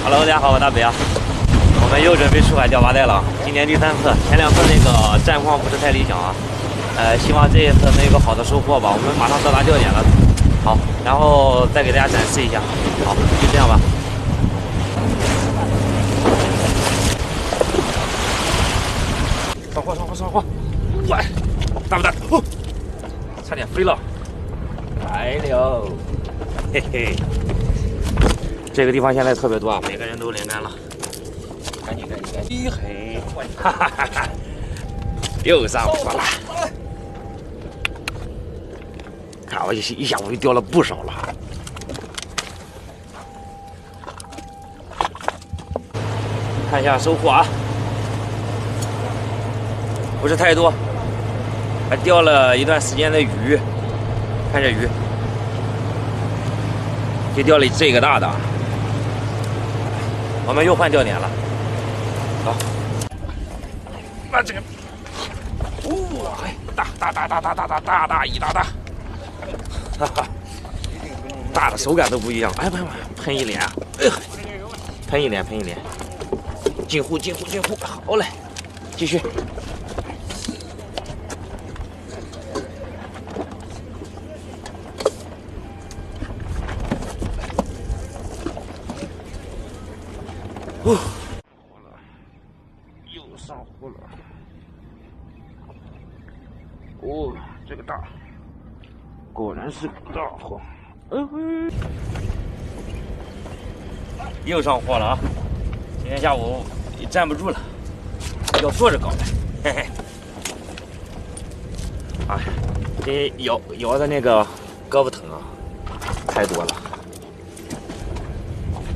Hello， 大家好，我大北啊。我们又准备出海钓八带了，今年第3次，前2次那个战况不是太理想啊。希望这一次能有个好的收获吧。我们马上到达钓点了，好，然后再给大家展示一下。好，就这样吧。上货！喂，大不大？哦，差点飞了。来了，嘿嘿。这个地方现在特别多啊，每个人都连杆了，赶紧！咦嘿，哈哈哈哈，又上货了！看我一下午就钓了不少了。看一下收获啊，不是太多，还钓了一段时间的鱼。看这鱼，就钓了这个大的。我们又换钓点了，好，那这个，哇，大一大，哈哈，大的手感都不一样，哎，喷一脸，哎呦，喷一脸，进户，好嘞，继续。哦，又上货了。哦，这个大，果然是大货。又上货了啊！今天下午也站不住了，要坐着搞的，嘿嘿。哎，这摇的那个胳膊疼啊，太多了。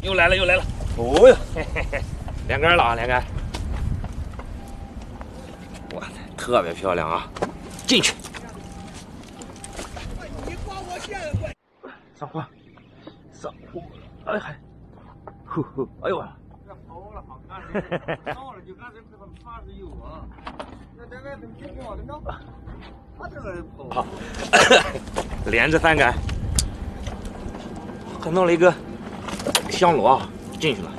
又来了！哦哟，嘿，连杆了啊，连杆！哇塞，特别漂亮啊！进去！上货！哎嗨，哎呦！跑了，好看的，到了就看这怕是有啊。那这个怎么结果的呢？他这个跑。好，连着3杆，还弄了一个香螺啊。进去了，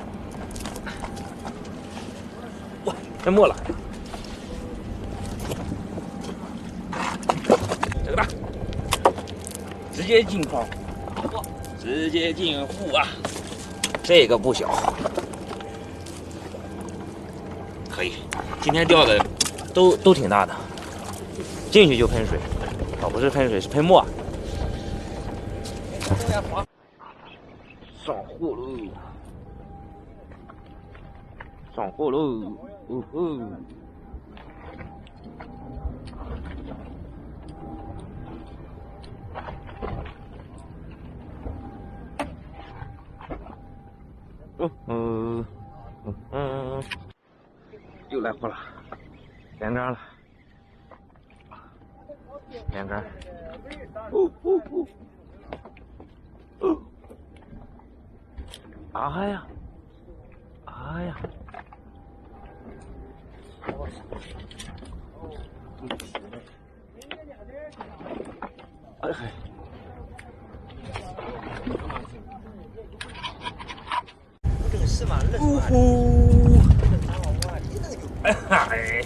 哇，太没了！这个大，直接进筐，直接进户啊！这个不小，可以。今天钓的都挺大的，进去就喷水，哦，不是喷水，是喷墨。上货喽！上货喽！哦吼！又来货了，连杆了，连杆！哎呀！哎嗨！呜呼！哎嗨！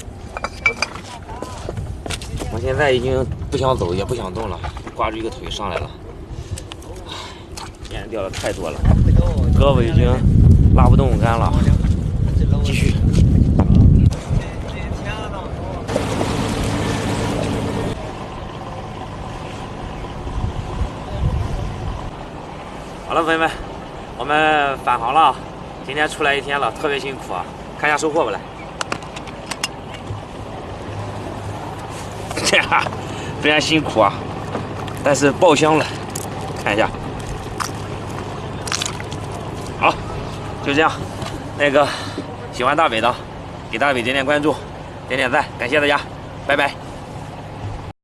我现在已经不想走，也不想动了，挂住一个腿上来了。今天钓的太多了，胳膊已经拉不动杆了，继续。好了，朋友们，我们返航了。今天出来1天了，特别辛苦啊！看一下收获吧，来。这样虽然辛苦啊，但是爆香了。看一下，好，就这样。那个喜欢大北的，给大北点点关注，点点赞，感谢大家，拜拜。